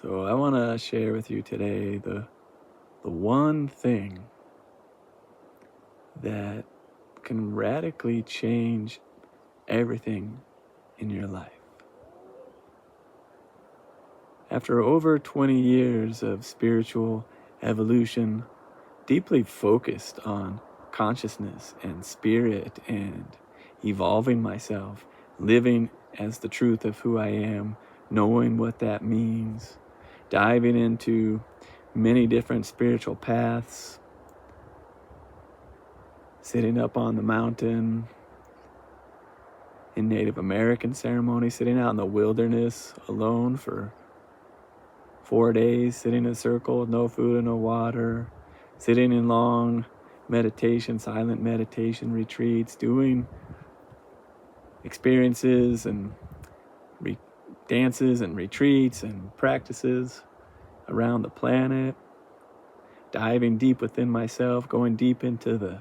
So I want to share with you today the one thing that can radically change everything in your life. After over 20 years of spiritual evolution, deeply focused on consciousness and spirit and evolving myself, living as the truth of who I am, knowing what that means, diving into many different spiritual paths, sitting up on the mountain in Native American ceremony, sitting out in the wilderness alone for 4 days, sitting in a circle with no food and no water, sitting in long meditation, silent meditation retreats, doing experiences and dances and retreats and practices around the planet, diving deep within myself, going deep into the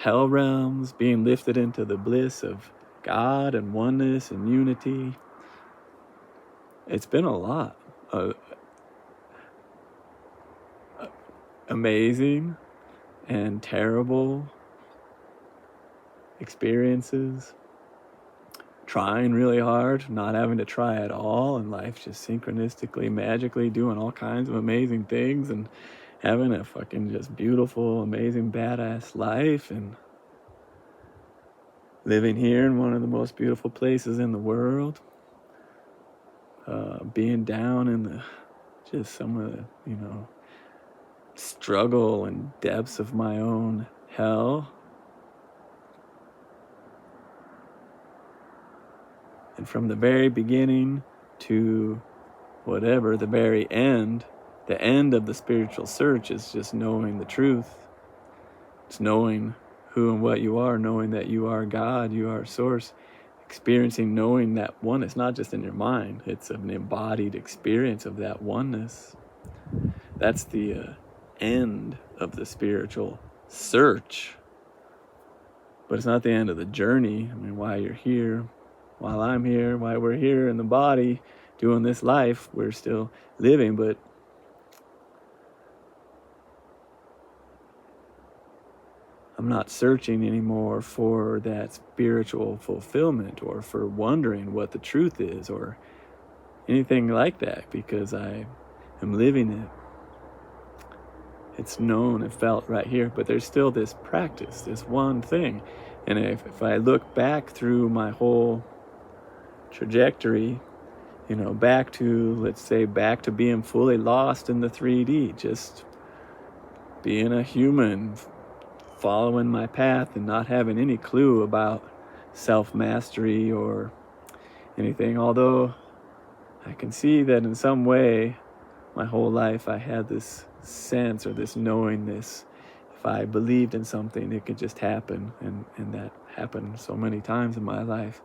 hell realms, being lifted into the bliss of God and oneness and unity. It's been a lot of amazing and terrible experiences, trying really hard, not having to try at all, and life just synchronistically, magically doing all kinds of amazing things and having a fucking just beautiful, amazing, badass life, and living here in one of the most beautiful places in the world, being down in the just some of the struggle and depths of my own hell. And from the very beginning to whatever, the very end, the end of the spiritual search is just knowing the truth. It's knowing who and what you are, knowing that you are God, you are Source, experiencing, knowing that one. It's not just in your mind, it's an embodied experience of that oneness. That's the end of the spiritual search. But it's not the end of the journey. I mean, while you're here, while I'm here, while we're here in the body doing this life, we're still living, but I'm not searching anymore for that spiritual fulfillment or for wondering what the truth is or anything like that, because I am living it. It's known and felt right here, but there's still this practice, this one thing. And if I look back through my whole trajectory, back to being fully lost in the 3D, just being a human, following my path and not having any clue about self-mastery or anything. Although I can see that in some way, my whole life I had this sense or this knowing this. If I believed in something, it could just happen. And that happened so many times in my life.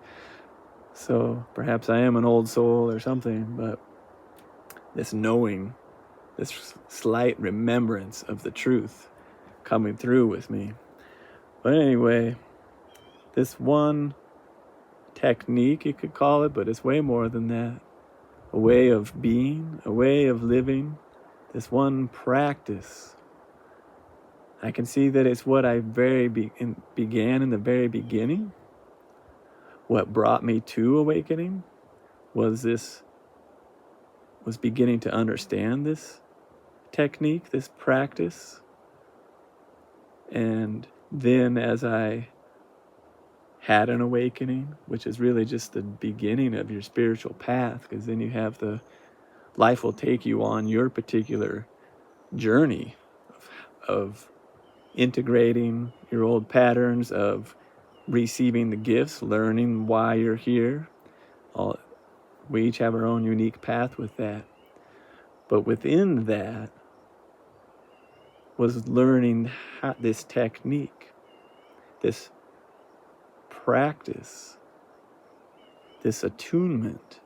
So perhaps I am an old soul or something, but this knowing, this slight remembrance of the truth coming through with me. But anyway, this one technique, you could call it, but it's way more than that. A way of being, a way of living, this one practice. I can see that it's what I began in the very beginning. What brought me to awakening was beginning to understand this technique, this practice. And then as I had an awakening, which is really just the beginning of your spiritual path, because then you have life will take you on your particular journey of integrating your old patterns, of receiving the gifts, learning why you're here. We each have our own unique path with that. But within that was learning this technique, this practice, this attunement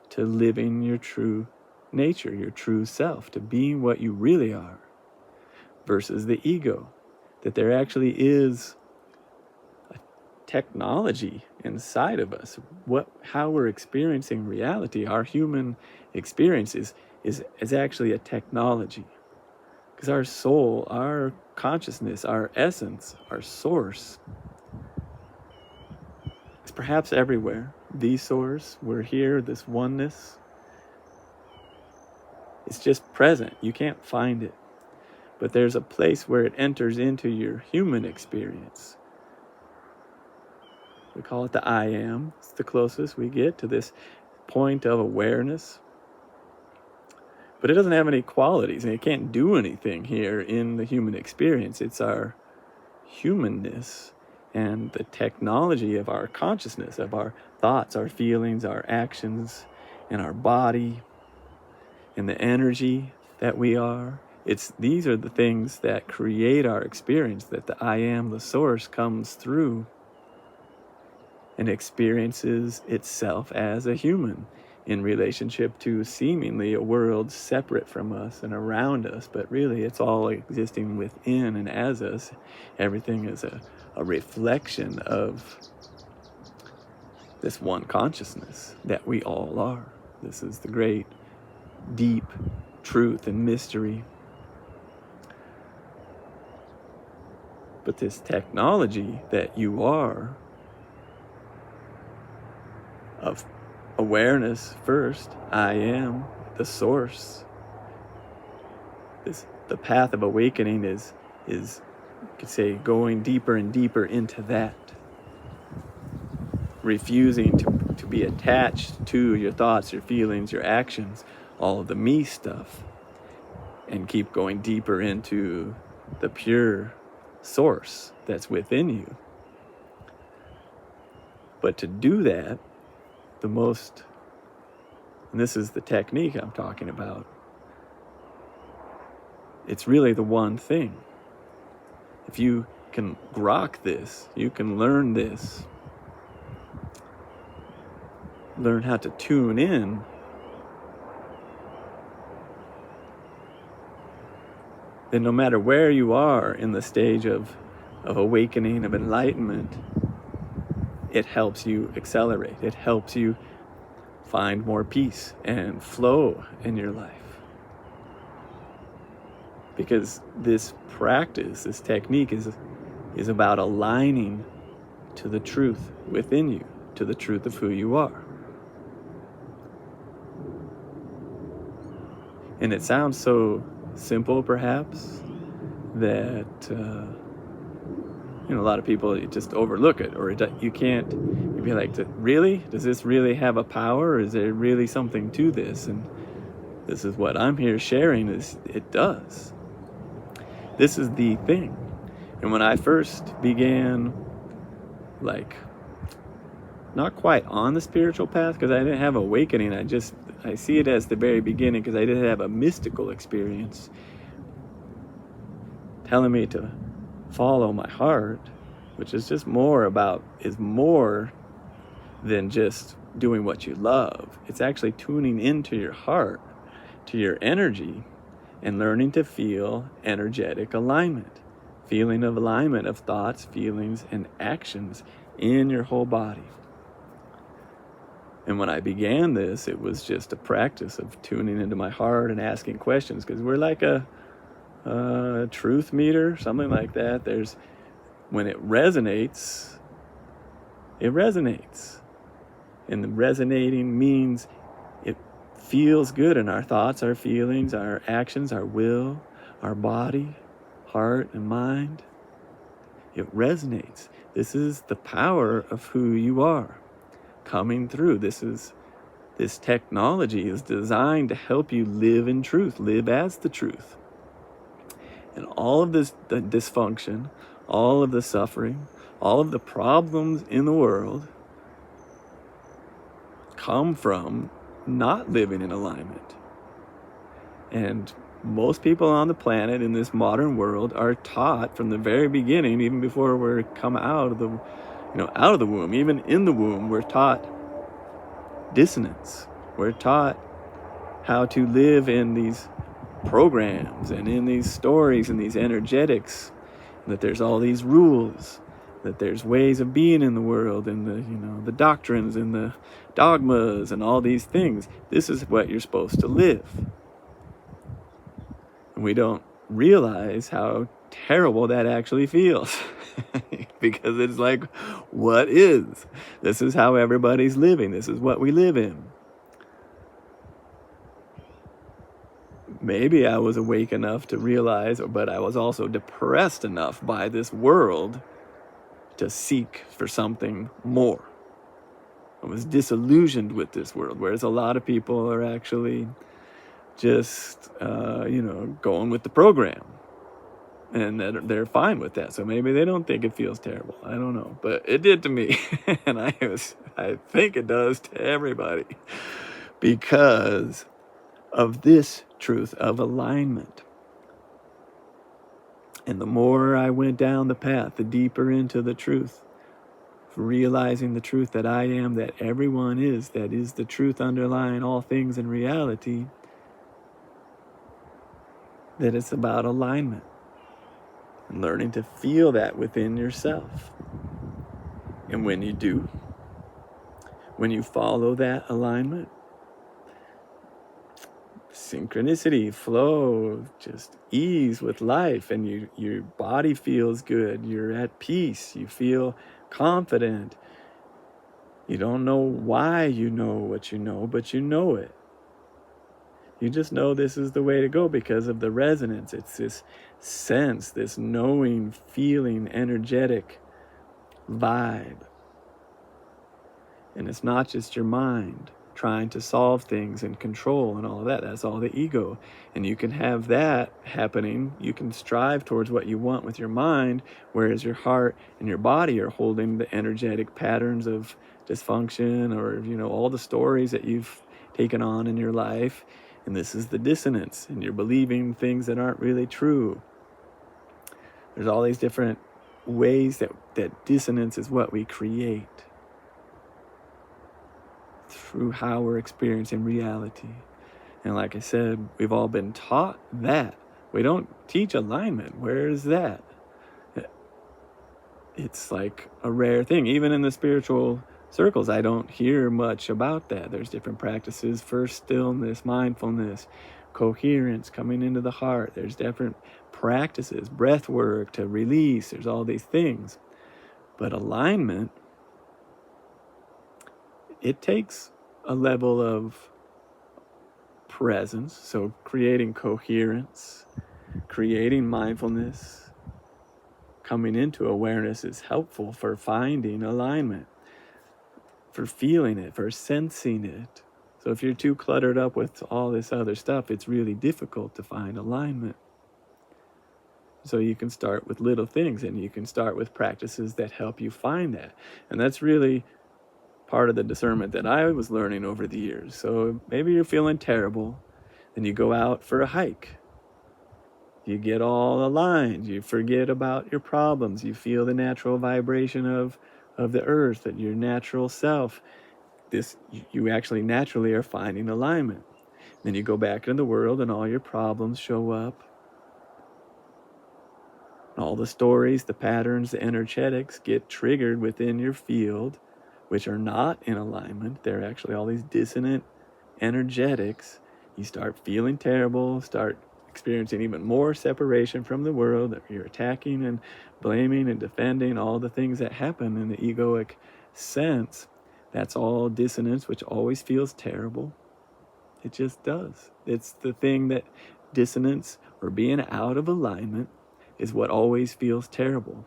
to living your true nature, your true self, to being what you really are, versus the ego. That there actually is a technology inside of us. How we're experiencing reality, our human experience is actually a technology. Because our soul, our consciousness, our essence, our source is perhaps everywhere. The source, we're here, this oneness. It's just present. You can't find it. But there's a place where it enters into your human experience. We call it the I am. It's the closest we get to this point of awareness. But it doesn't have any qualities, and it can't do anything here in the human experience. It's our humanness and the technology of our consciousness, of our thoughts, our feelings, our actions, and our body, and the energy that we are. These are the things that create our experience, that the I am, the source, comes through and experiences itself as a human in relationship to seemingly a world separate from us and around us, but really it's all existing within and as us. Everything is a reflection of this one consciousness that we all are. This is the great, deep truth and mystery. But this technology that you are, of awareness first, I am, the source. The path of awakening is you could say, going deeper and deeper into that. Refusing to be attached to your thoughts, your feelings, your actions, all of the me stuff, and keep going deeper into the pure source that's within you. But to do that, and this is the technique I'm talking about, it's really the one thing. If you can grok this, you can learn this, learn how to tune in, then no matter where you are in the stage of awakening, of enlightenment, it helps you accelerate. It helps you find more peace and flow in your life. Because this practice, this technique is about aligning to the truth within you, to the truth of who you are. And it sounds so simple, perhaps, that a lot of people just overlook it, or you'd be like, really? Does this really have a power, or is there really something to this? And this is what I'm here sharing, is it does. This is the thing. And when I first began, not quite on the spiritual path, because I didn't have awakening, I see it as the very beginning, because I didn't have a mystical experience telling me to follow my heart, which is more than just doing what you love. It's actually tuning into your heart, to your energy, and learning to feel energetic alignment, feeling of alignment of thoughts, feelings, and actions in your whole body. And when I began this, it was just a practice of tuning into my heart and asking questions, because we're like a truth meter, something like that. When it resonates. And the resonating means it feels good in our thoughts, our feelings, our actions, our will, our body, heart, and mind. It resonates. This is the power of who you are coming through. This technology is designed to help you live in truth, live as the truth. And all of the dysfunction, all of the suffering, all of the problems in the world come from not living in alignment. And most people on the planet in this modern world are taught from the very beginning, even before we're come out of the womb, even in the womb, we're taught dissonance. We're taught how to live in these programs and in these stories and these energetics, that there's all these rules that there's ways of being in the world, and the doctrines and the dogmas and all these things. This is what you're supposed to live. And we don't realize how terrible that actually feels. Because it's like, what is? This is how everybody's living. This is what we live in. Maybe I was awake enough to realize, but I was also depressed enough by this world to seek for something more. I was disillusioned with this world, whereas a lot of people are actually just, going with the program. And they're fine with that. So maybe they don't think it feels terrible. I don't know. But it did to me. And I think it does to everybody. Because of this truth of alignment. And the more I went down the path, the deeper into the truth. Realizing the truth that I am, that everyone is, that is the truth underlying all things in reality. That it's about alignment. And learning to feel that within yourself. And when you do, when you follow that alignment, synchronicity, flow, just ease with life, and your body feels good, you're at peace, you feel confident. You don't know why you know what you know, but you know it. You just know this is the way to go because of the resonance. It's this sense, this knowing, feeling, energetic vibe. And it's not just your mind trying to solve things and control and all of that. That's all the ego. And you can have that happening. You can strive towards what you want with your mind, whereas your heart and your body are holding the energetic patterns of dysfunction or, all the stories that you've taken on in your life. And this is the dissonance, and you're believing things that aren't really true. There's all these different ways that dissonance is what we create through how we're experiencing reality. And like I said, we've all been taught that. We don't teach alignment. Where is that? It's like a rare thing. Even in the spiritual circles, I don't hear much about that. There's different practices for stillness, mindfulness, coherence, coming into the heart. There's different practices, breath work to release. There's all these things. But alignment, it takes a level of presence. So creating coherence, creating mindfulness, coming into awareness is helpful for finding alignment, for feeling it, for sensing it. So if you're too cluttered up with all this other stuff, it's really difficult to find alignment. So you can start with little things, and you can start with practices that help you find that. And that's really part of the discernment that I was learning over the years. So maybe you're feeling terrible, and you go out for a hike. You get all aligned. You forget about your problems. You feel the natural vibration of the earth, and your natural self. You actually naturally are finding alignment. Then you go back into the world, and all your problems show up. All the stories, the patterns, the energetics get triggered within your field, which are not in alignment. They're actually all these dissonant energetics. You start feeling terrible, start experiencing even more separation from the world, that you're attacking and blaming and defending all the things that happen in the egoic sense. That's all dissonance, which always feels terrible. It just does. It's the thing that dissonance, or being out of alignment, is what always feels terrible.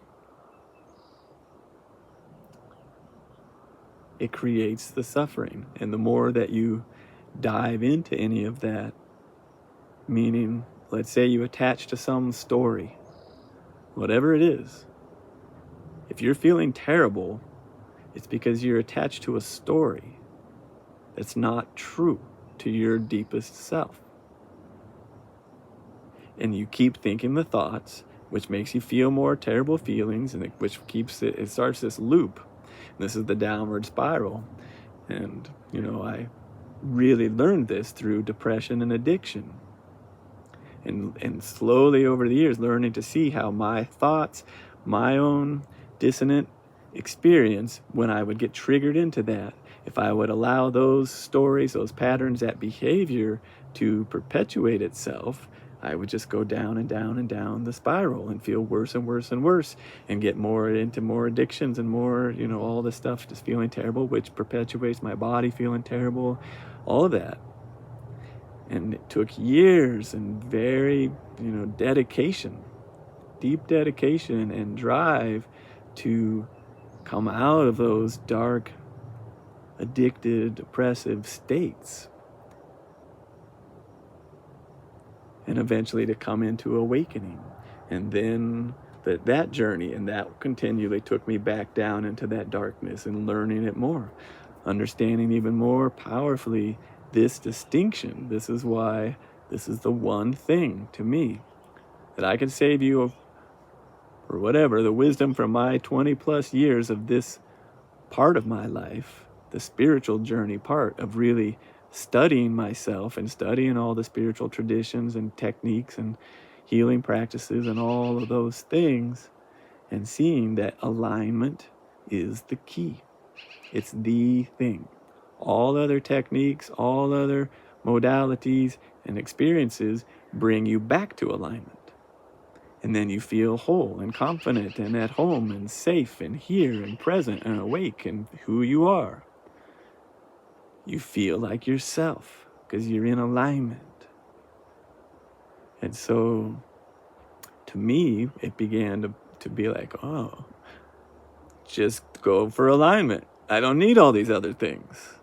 It creates the suffering. And the more that you dive into any of that, meaning, let's say you attach to some story, whatever it is, if you're feeling terrible, it's because you're attached to a story that's not true to your deepest self. And you keep thinking the thoughts, which makes you feel more terrible feelings, and which keeps it starts this loop. And this is the downward spiral. And, I really learned this through depression and addiction. And slowly over the years, learning to see how my thoughts, my own dissonant experience, when I would get triggered into that, if I would allow those stories, those patterns, that behavior to perpetuate itself, I would just go down and down and down the spiral and feel worse and worse and worse, and get more into more addictions and more, all this stuff, just feeling terrible, which perpetuates my body feeling terrible, all of that. And it took years and very, dedication, deep dedication and drive to come out of those dark, addicted, oppressive states, and eventually to come into awakening. And then that journey and that continually took me back down into that darkness and learning it more, understanding even more powerfully this distinction. This is why this is the one thing to me that I can save you or whatever, the wisdom from my 20 plus years of this part of my life, the spiritual journey part of really studying myself and studying all the spiritual traditions and techniques and healing practices and all of those things, and seeing that alignment is the key. It's the thing. All other techniques, all other modalities and experiences bring you back to alignment. And then you feel whole and confident and at home and safe and here and present and awake and who you are. You feel like yourself because you're in alignment. And so, to me, it began to be like, oh, just go for alignment. I don't need all these other things.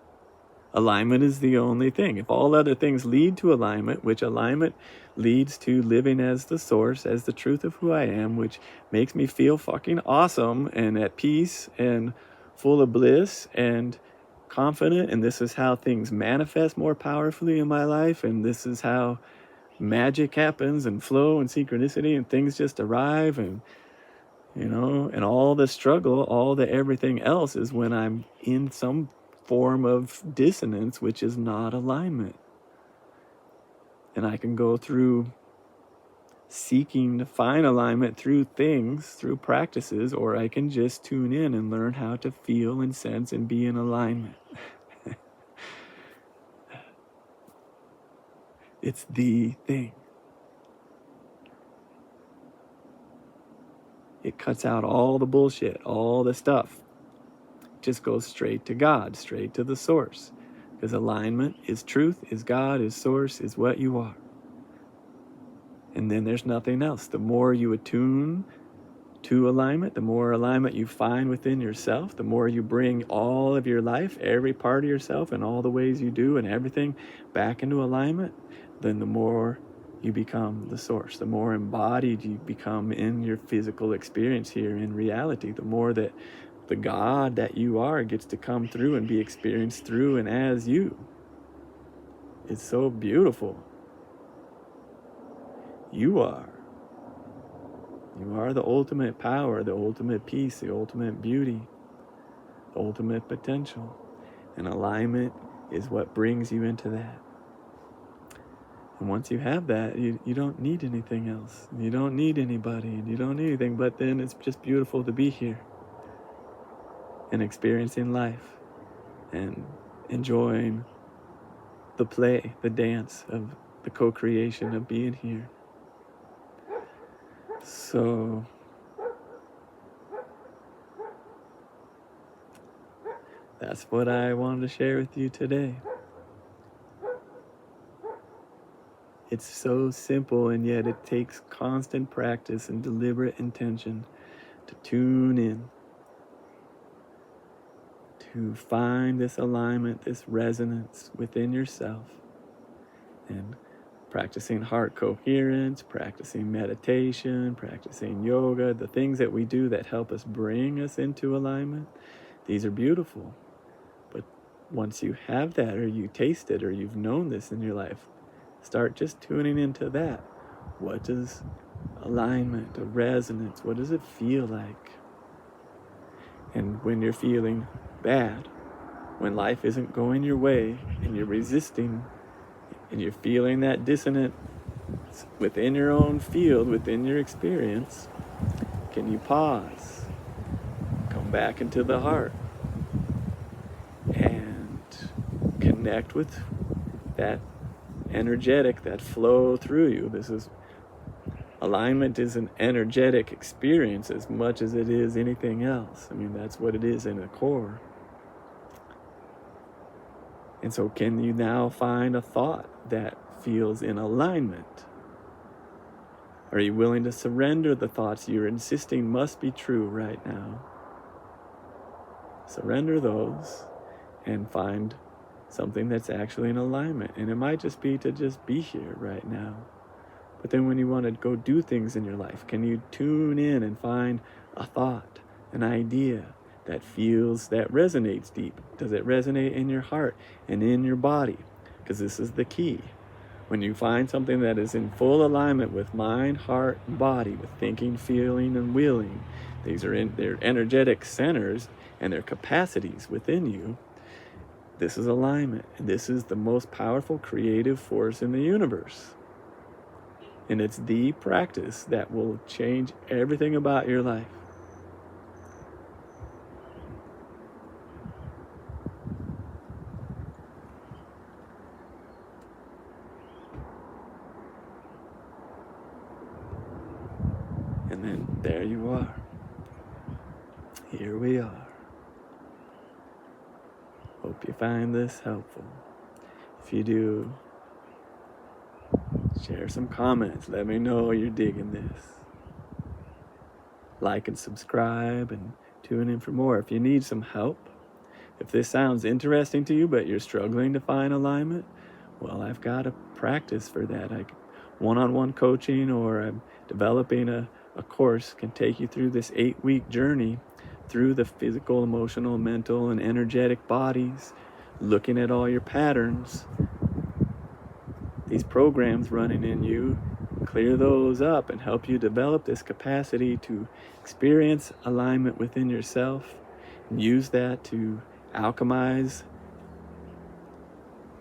Alignment is the only thing. If all other things lead to alignment, which alignment leads to living as the source, as the truth of who I am, which makes me feel fucking awesome and at peace and full of bliss and confident, and this is how things manifest more powerfully in my life, and this is how magic happens and flow and synchronicity and things just arrive, and and all the struggle, all the everything else is when I'm in some form of dissonance, which is not alignment. And I can go through seeking to find alignment through things, through practices, or I can just tune in and learn how to feel and sense and be in alignment. It's the thing. It cuts out all the bullshit, all the stuff. Just goes straight to God, straight to the source. Because alignment is truth, is God, is source, is what you are. And then there's nothing else. The more you attune to alignment, the more alignment you find within yourself, the more you bring all of your life, every part of yourself and all the ways you do and everything back into alignment, then the more you become the source, the more embodied you become in your physical experience here in reality, the more that the God that you are gets to come through and be experienced through and as you. It's so beautiful. You are the ultimate power, the ultimate peace, the ultimate beauty, the ultimate potential. And alignment is what brings you into that. And once you have that, you don't need anything else. You don't need anybody, and you don't need anything, but then it's just beautiful to be here and experiencing life and enjoying the play, the dance of the co-creation of being here. So that's what I wanted to share with you today. It's so simple, and yet it takes constant practice and deliberate intention to tune in, to find this alignment, this resonance within yourself, and practicing heart coherence, practicing meditation, practicing yoga, the things that we do that help us bring us into alignment, these are beautiful. But once you have that, or you taste it, or you've known this in your life, start just tuning into that. What does alignment, a resonance, what does it feel like? And when you're feeling bad, when life isn't going your way and you're resisting and you're feeling that dissonance within your own field, within your experience, can you pause back into the heart and connect with that energetic, that flow through you. Alignment is an energetic experience as much as it is anything else. I mean, that's what it is in the core. And so can you now find a thought that feels in alignment? Are you willing to surrender the thoughts you're insisting must be true right now? Surrender those and find something that's actually in alignment. And it might just be to just be here right now. But then when you want to go do things in your life, can you tune in and find a thought, an idea that resonates deep? Does it resonate in your heart and in your body? Because this is the key. When you find something that is in full alignment with mind, heart, and body, with thinking, feeling, and willing, these are in their energetic centers and their capacities within you. This is alignment, and this is the most powerful creative force in the universe. And it's the practice that will change everything about your life. And then there you are. Here we are. Hope you find this helpful. If you do, share some comments. Let me know you're digging this. Like and subscribe and tune in for more. If you need some help, if this sounds interesting to you but you're struggling to find alignment, well, I've got a practice for that. One-on-one coaching, or I'm developing a course can take you through this 8-week journey through the physical, emotional, mental, and energetic bodies, looking at all your patterns, these programs running in you, clear those up and help you develop this capacity to experience alignment within yourself and use that to alchemize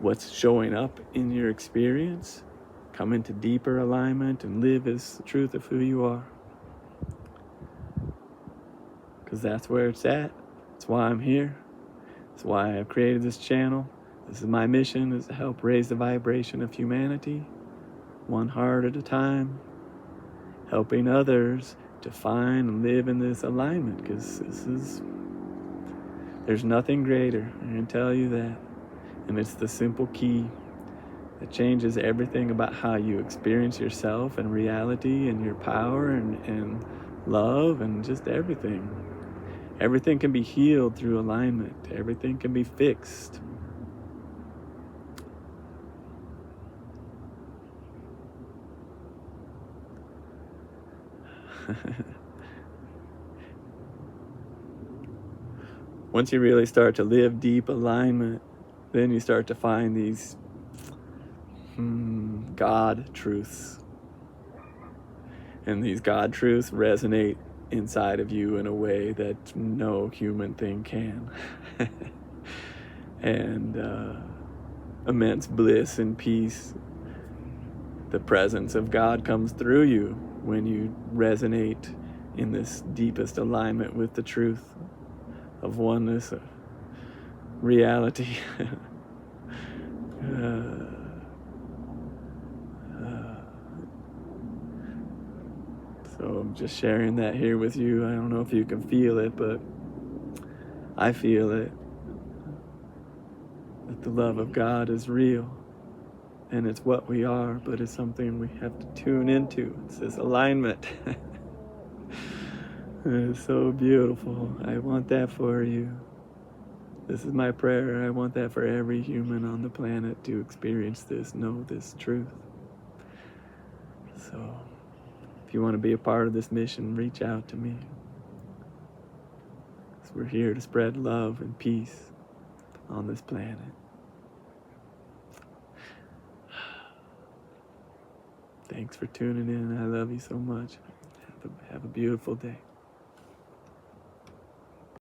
what's showing up in your experience, come into deeper alignment and live as the truth of who you are. Because that's where it's at. That's why I'm here. That's why I've created this channel. This is my mission, is to help raise the vibration of humanity, one heart at a time, helping others to find and live in this alignment, because there's nothing greater, I can tell you that. And it's the simple key that changes everything about how you experience yourself and reality and your power and love and just everything. Everything can be healed through alignment. Everything can be fixed. Once you really start to live deep alignment, then you start to find these God truths. And these God truths resonate inside of you in a way that no human thing can. And immense bliss and peace. The presence of God comes through you when you resonate in this deepest alignment with the truth of oneness, reality. So I'm just sharing that here with you. I don't know if you can feel it, but I feel it. That the love of God is real. And it's what we are, but it's something we have to tune into. It's this alignment. It is so beautiful. I want that for you. This is my prayer. I want that for every human on the planet to experience this, know this truth. So, if you want to be a part of this mission, reach out to me. So we're here to spread love and peace on this planet. Thanks for tuning in. I love you so much. Have a beautiful day.